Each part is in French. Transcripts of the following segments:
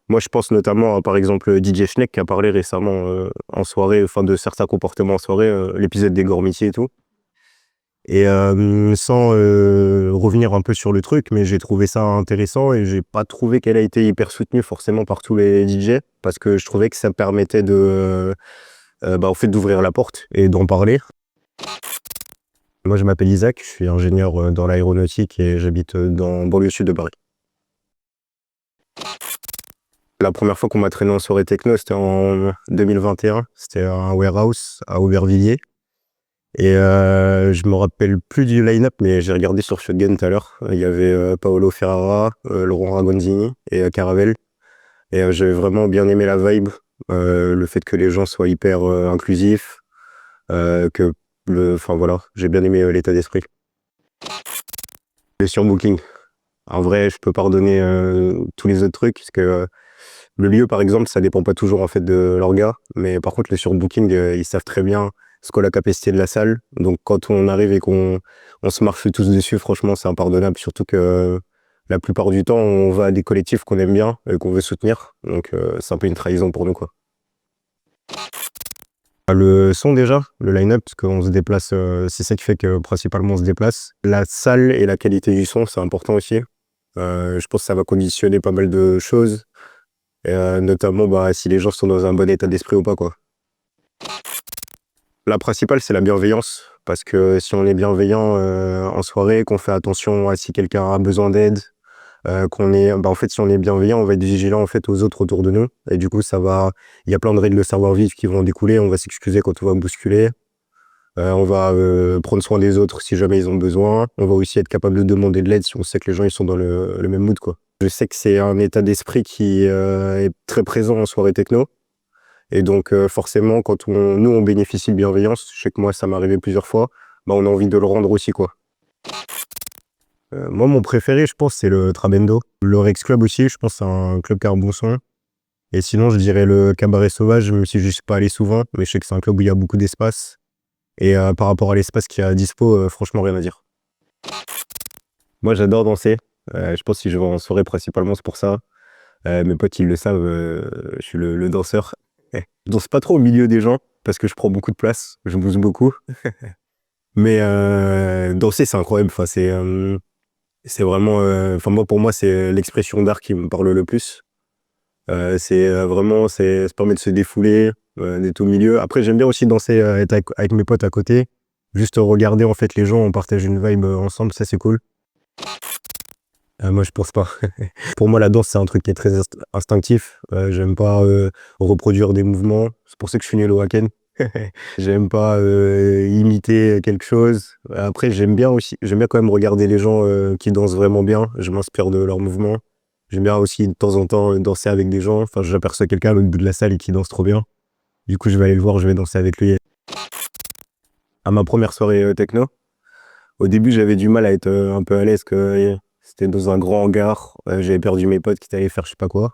Moi, je pense notamment à, par exemple, DJ Schneck qui a parlé récemment en soirée, enfin de certains comportements en soirée, l'épisode des Gormitiers et tout. Et sans revenir un peu sur le truc, mais j'ai trouvé ça intéressant et j'ai pas trouvé qu'elle a été hyper soutenue forcément par tous les DJ, parce que je trouvais que ça permettait de, en fait, d'ouvrir la porte et d'en parler. Moi, je m'appelle Isaac, je suis ingénieur dans l'aéronautique et j'habite dans banlieue sud de Paris. La première fois qu'on m'a traîné en soirée techno, c'était en 2021. C'était un warehouse à Aubervilliers. Et je me rappelle plus du line-up, mais j'ai regardé sur Shotgun tout à l'heure. Il y avait Paolo Ferrara, Laurent Ragonzini et Caravelle. Et j'ai vraiment bien aimé la vibe, le fait que les gens soient hyper inclusifs, que enfin voilà, j'ai bien aimé l'état d'esprit. Les surbooking. En vrai, je peux pardonner tous les autres trucs, parce que le lieu, par exemple, ça dépend pas toujours en fait de l'orga, mais par contre, les surbooking, ils savent très bien ce qu'est la capacité de la salle. Donc, quand on arrive et qu'on se marche tous dessus, franchement, c'est impardonnable. Surtout que la plupart du temps, on va à des collectifs qu'on aime bien et qu'on veut soutenir. Donc, c'est un peu une trahison pour nous, quoi. Le son déjà, le line-up, parce qu'on se déplace, c'est ça qui fait que principalement on se déplace. La salle et la qualité du son, c'est important aussi. Je pense que ça va conditionner pas mal de choses. Et notamment si les gens sont dans un bon état d'esprit ou pas, quoi. La principale, c'est la bienveillance, parce que si on est bienveillant en soirée, qu'on fait attention à si quelqu'un a besoin d'aide, qu'on est, en fait, si on est bienveillant, on va être vigilant en fait aux autres autour de nous, et du coup, il y a plein de règles de savoir-vivre qui vont en découler. On va s'excuser quand on va bousculer, on va prendre soin des autres si jamais ils ont besoin. On va aussi être capable de demander de l'aide si on sait que les gens ils sont dans le même mood, quoi. Je sais que c'est un état d'esprit qui est très présent en soirée techno. Et donc forcément, quand nous on bénéficie de bienveillance, je sais que moi ça m'est arrivé plusieurs fois, on a envie de le rendre aussi, quoi. Moi mon préféré, je pense, c'est le Trabendo. Le Rex Club aussi, je pense c'est un club qui a un bon son. Et sinon, je dirais le Cabaret Sauvage, même si je suis pas allé souvent, mais je sais que c'est un club où il y a beaucoup d'espace. Et par rapport à l'espace qu'il y a à dispo, franchement rien à dire. Moi j'adore danser. Je pense que si je vais en soirée principalement c'est pour ça. Mes potes ils le savent, je suis le danseur. Je danse pas trop au milieu des gens parce que je prends beaucoup de place, je bouge beaucoup. Mais danser c'est incroyable. Enfin, c'est vraiment, enfin moi pour moi c'est l'expression d'art qui me parle le plus. C'est vraiment, ça permet de se défouler, d'être au milieu. Après j'aime bien aussi danser, être avec mes potes à côté, juste regarder en fait les gens, on partage une vibe ensemble, ça c'est cool. Moi je pense pas. Pour moi la danse c'est un truc qui est très instinctif. J'aime pas reproduire des mouvements, c'est pour ça que je suis nul au wacken. J'aime pas imiter quelque chose. Après j'aime bien quand même regarder les gens qui dansent vraiment bien. Je m'inspire de leurs mouvements. J'aime bien aussi de temps en temps danser avec des gens. Enfin, j'aperçois quelqu'un à l'autre bout de la salle et qui danse trop bien. Du coup, je vais aller le voir, je vais danser avec lui. À ma première soirée techno, au début, j'avais du mal à être un peu à l'aise, que c'était dans un grand hangar. J'avais perdu mes potes qui étaient allés faire je sais pas quoi.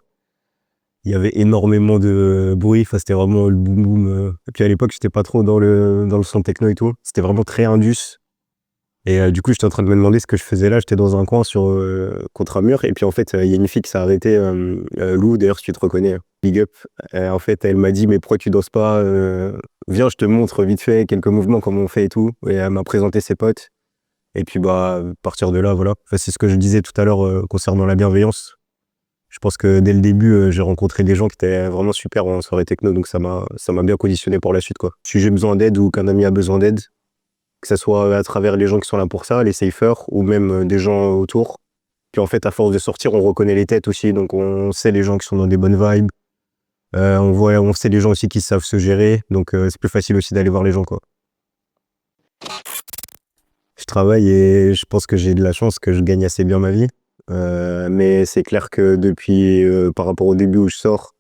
Il y avait énormément de bruit, enfin, c'était vraiment le boum boum. Et puis à l'époque, j'étais pas trop dans le son techno et tout. C'était vraiment très indus. Et du coup, j'étais en train de me demander ce que je faisais là. J'étais dans un coin contre un mur. Et puis en fait, il y a une fille qui s'est arrêtée, Lou, d'ailleurs, si tu te reconnais, big up. En fait, elle m'a dit, mais pourquoi tu danses pas viens, je te montre vite fait quelques mouvements, comment on fait et tout. Et elle m'a présenté ses potes. Et puis à partir de là, voilà. Enfin, c'est ce que je disais tout à l'heure concernant la bienveillance. Je pense que dès le début, j'ai rencontré des gens qui étaient vraiment super en soirée techno, donc ça m'a bien conditionné pour la suite, quoi. Si j'ai besoin d'aide ou qu'un ami a besoin d'aide, que ça soit à travers les gens qui sont là pour ça, les safers, ou même des gens autour. Puis en fait, à force de sortir, on reconnaît les têtes aussi, donc on sait les gens qui sont dans des bonnes vibes. On sait les gens aussi qui savent se gérer, donc c'est plus facile aussi d'aller voir les gens, quoi. Je travaille et je pense que j'ai de la chance que je gagne assez bien ma vie. Mais c'est clair que depuis, par rapport au début où je sors,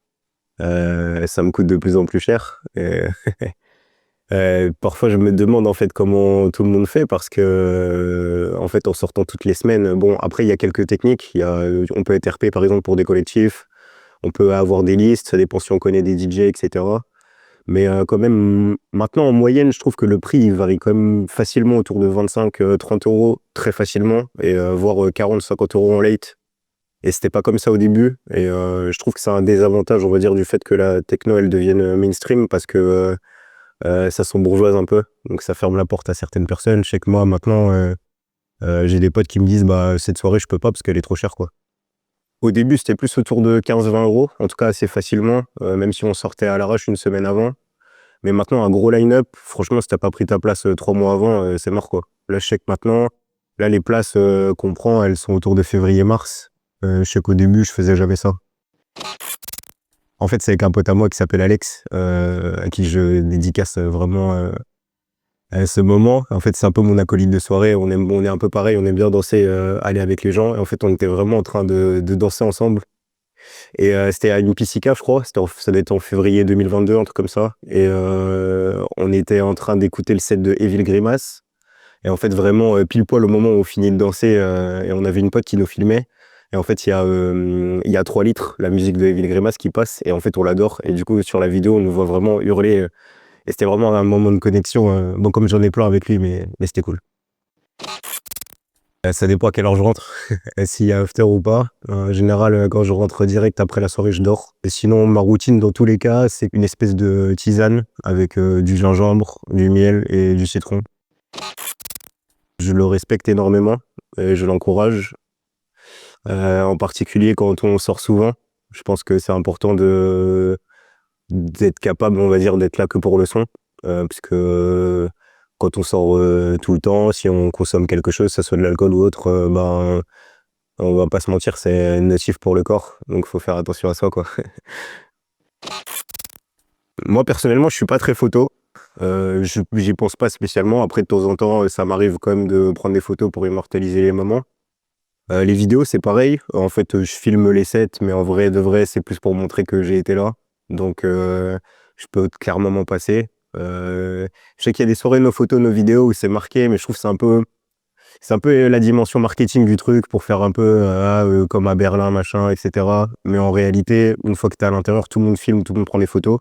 ça me coûte de plus en plus cher. Et parfois, je me demande en fait comment tout le monde fait, parce que en fait, en sortant toutes les semaines, bon, après il y a quelques techniques. On peut être RP par exemple pour des collectifs, on peut avoir des listes, ça dépend si on connaît des DJ, etc. Mais quand même, maintenant en moyenne, je trouve que le prix il varie quand même facilement autour de 25-30 euros, très facilement, et voire 40-50 euros en late. Et c'était pas comme ça au début. Et je trouve que c'est un désavantage, on va dire, du fait que la techno, elle devienne mainstream parce que ça s'embourgeoise un peu. Donc ça ferme la porte à certaines personnes. Je sais que moi, maintenant, j'ai des potes qui me disent, bah, cette soirée, je peux pas parce qu'elle est trop chère, quoi. Au début, c'était plus autour de 15-20 €, en tout cas assez facilement, même si on sortait à l'arrache une semaine avant. Mais maintenant, un gros line-up, franchement, si t'as pas pris ta place 3 mois avant, c'est mort, quoi. Là, je sais que maintenant, là, les places qu'on prend, elles sont autour de février-mars. Je sais qu'au début, je faisais jamais ça. En fait, c'est avec un pote à moi qui s'appelle Alex, à qui je dédicace vraiment à ce moment. En fait, c'est un peu mon acolyte de soirée. On est un peu pareil, on aime bien danser, aller avec les gens. Et en fait, on était vraiment en train de danser ensemble. Et c'était à une piscicave, je crois. Ça devait être en février 2022, un truc comme ça. Et on était en train d'écouter le set de Evil Grimace. Et en fait, vraiment, pile poil au moment où on finit de danser, et on avait une pote qui nous filmait. Et en fait, il y a 3 litres, la musique de Evil Grimace qui passe. Et en fait, on l'adore. Et du coup, sur la vidéo, on nous voit vraiment hurler. Et c'était vraiment un moment de connexion. Bon, comme j'en ai plein avec lui, mais c'était cool. Ça dépend à quelle heure je rentre, s'il y a after ou pas. En général, quand je rentre direct après la soirée, je dors. Et sinon, ma routine, dans tous les cas, c'est une espèce de tisane avec du gingembre, du miel et du citron. Je le respecte énormément et je l'encourage. En particulier quand on sort souvent. Je pense que c'est important d'être capable, on va dire, d'être là que pour le son. Puisque quand on sort tout le temps, si on consomme quelque chose, que ce soit de l'alcool ou autre, ben, on va pas se mentir, c'est nocif pour le corps. Donc faut faire attention à ça, quoi. Moi, personnellement, je suis pas très photo. J'y pense pas spécialement. Après, de temps en temps, ça m'arrive quand même de prendre des photos pour immortaliser les moments. Les vidéos, c'est pareil. En fait, je filme les sets, mais en vrai de vrai, c'est plus pour montrer que j'ai été là. Donc, je peux clairement m'en passer. Je sais qu'il y a des soirées nos photos, nos vidéos où c'est marqué, mais je trouve que c'est un peu la dimension marketing du truc pour faire un peu comme à Berlin, machin, etc. Mais en réalité, une fois que t'es à l'intérieur, tout le monde filme, tout le monde prend des photos.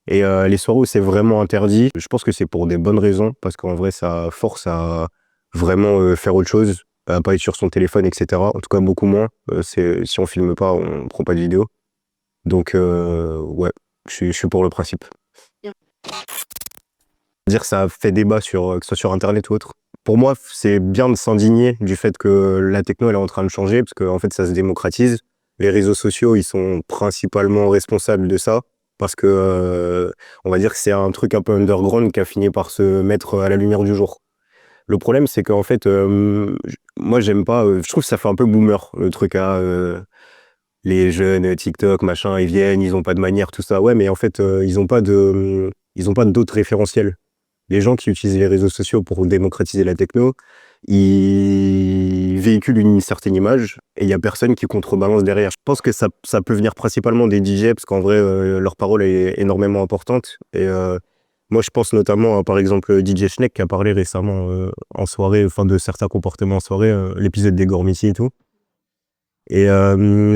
Et les soirées où c'est vraiment interdit, je pense que c'est pour des bonnes raisons, parce qu'en vrai, ça force à vraiment faire autre chose, à pas être sur son téléphone, etc. En tout cas, beaucoup moins. Si on filme pas, on prend pas de vidéo. Donc, ouais, je suis pour le principe. Dire ça fait débat sur, que ce soit sur Internet ou autre. Pour moi, c'est bien de s'indigner du fait que la techno, elle est en train de changer, parce qu'en fait, ça se démocratise. Les réseaux sociaux, ils sont principalement responsables de ça, parce que, on va dire que c'est un truc un peu underground qui a fini par se mettre à la lumière du jour. Le problème, c'est qu'en fait, moi, j'aime pas, je trouve que ça fait un peu boomer, le truc les jeunes TikTok, machin, ils viennent, ils ont pas de manière, tout ça. Ouais, mais en fait, ils ont pas d'autres référentiels. Les gens qui utilisent les réseaux sociaux pour démocratiser la techno, ils véhiculent une certaine image et il y a personne qui contrebalance derrière. Je pense que ça peut venir principalement des DJ parce qu'en vrai, leur parole est énormément importante. Et moi, je pense notamment à, par exemple, DJ Schneck qui a parlé récemment en soirée, enfin de certains comportements en soirée, l'épisode des Gormiti et tout. Et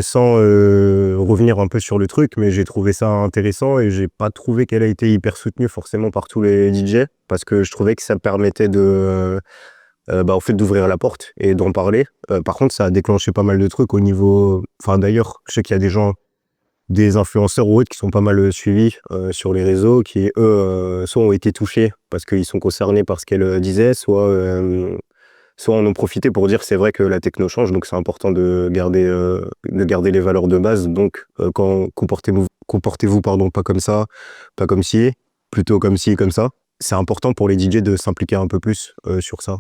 sans revenir un peu sur le truc, mais j'ai trouvé ça intéressant et j'ai pas trouvé qu'elle a été hyper soutenue forcément par tous les DJ, parce que je trouvais que ça permettait en fait, d'ouvrir la porte et d'en parler. Par contre, ça a déclenché pas mal de trucs au niveau... Enfin, d'ailleurs, je sais qu'il y a des gens, des influenceurs ou autres qui sont pas mal suivis sur les réseaux, qui, eux, soit ont été touchés parce qu'ils sont concernés par ce qu'elle disait, soit en ont profité pour dire c'est vrai que la techno change, donc c'est important de garder les valeurs de base. Donc, quand comportez-vous pardon, pas comme ça, pas comme ci, plutôt comme ci, comme ça. C'est important pour les DJ de s'impliquer un peu plus sur ça.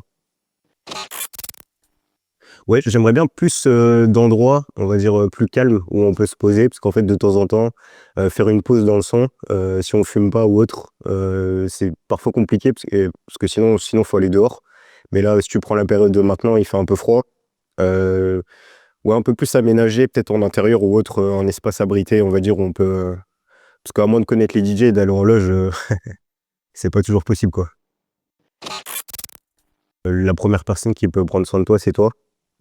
Ouais, j'aimerais bien plus d'endroits, on va dire, plus calmes où on peut se poser, parce qu'en fait, de temps en temps, faire une pause dans le son, si on fume pas ou autre, c'est parfois compliqué parce que sinon faut aller dehors. Mais là, si tu prends la période de maintenant, il fait un peu froid. Ouais, un peu plus aménagé, peut-être en intérieur ou autre, en espace abrité, on va dire, où on peut, parce qu'à moins de connaître les DJ et d'aller en loge, c'est pas toujours possible, quoi. La première personne qui peut prendre soin de toi, c'est toi.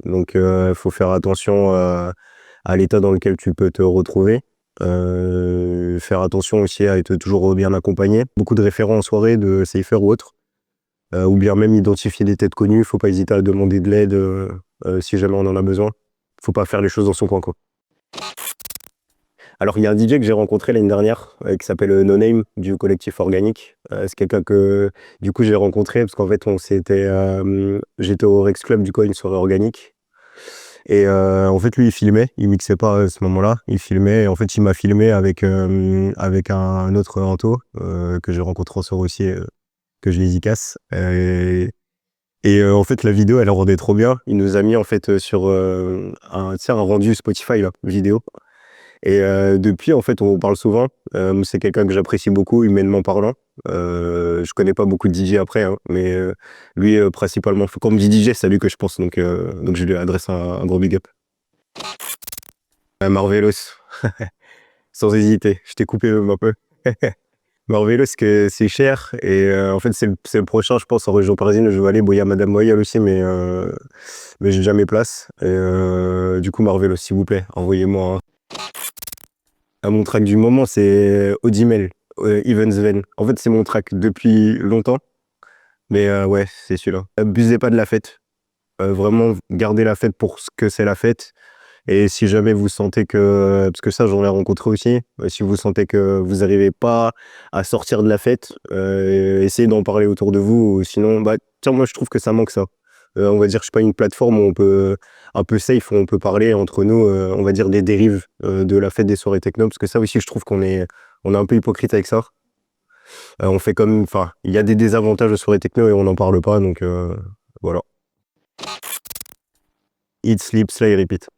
Donc, faut faire attention à l'état dans lequel tu peux te retrouver. Faire attention aussi à être toujours bien accompagné. Beaucoup de référents en soirée, de safer ou autre. Ou bien même identifier des têtes connues. Faut pas hésiter à demander de l'aide si jamais on en a besoin. faut pas faire les choses dans son coin, quoi. Alors, il y a un DJ que j'ai rencontré l'année dernière, qui s'appelle No Name, du collectif Organique. C'est quelqu'un que, du coup, j'ai rencontré parce qu'en fait, j'étais au Rex Club, du coup, à une soirée organique. Et en fait, lui, il filmait, il mixait pas à ce moment-là, il filmait. Et en fait, il m'a filmé avec un autre Anto que j'ai rencontré en soirée aussi, que je dédicace. En fait, la vidéo, elle rendait trop bien. Il nous a mis en fait sur un rendu Spotify là, vidéo. Et depuis, en fait, on parle souvent. C'est quelqu'un que j'apprécie beaucoup, humainement parlant. Je connais pas beaucoup de DJ après, hein, mais lui, principalement, quand on me dit DJ, c'est à lui que je pense. Donc je lui adresse un gros big up. Marvelous, sans hésiter. Je t'ai coupé même un peu. Marvelous, que c'est cher. Et en fait, c'est le prochain, je pense, en région parisienne. Je vais aller. Bon, il y a Madame Moyal aussi, mais j'ai jamais place. Et du coup, Marvelous, s'il vous plaît, envoyez-moi mon track du moment, c'est Audimel, Even Sven. En fait, c'est mon track depuis longtemps. Mais ouais, c'est celui-là. Abusez pas de la fête. Vraiment, gardez la fête pour ce que c'est la fête. Et si jamais vous sentez que, parce que ça j'en ai rencontré aussi, si vous sentez que vous n'arrivez pas à sortir de la fête, essayez d'en parler autour de vous, ou sinon, bah tiens, moi je trouve que ça manque ça. On va dire, je sais pas, une plateforme où on peut, un peu safe, où on peut parler entre nous, on va dire des dérives de la fête des soirées techno, parce que ça aussi je trouve on est un peu hypocrite avec ça. On fait comme, enfin, il y a des désavantages aux soirées techno et on n'en parle pas, donc voilà. Eat, sleep, slay, repeat.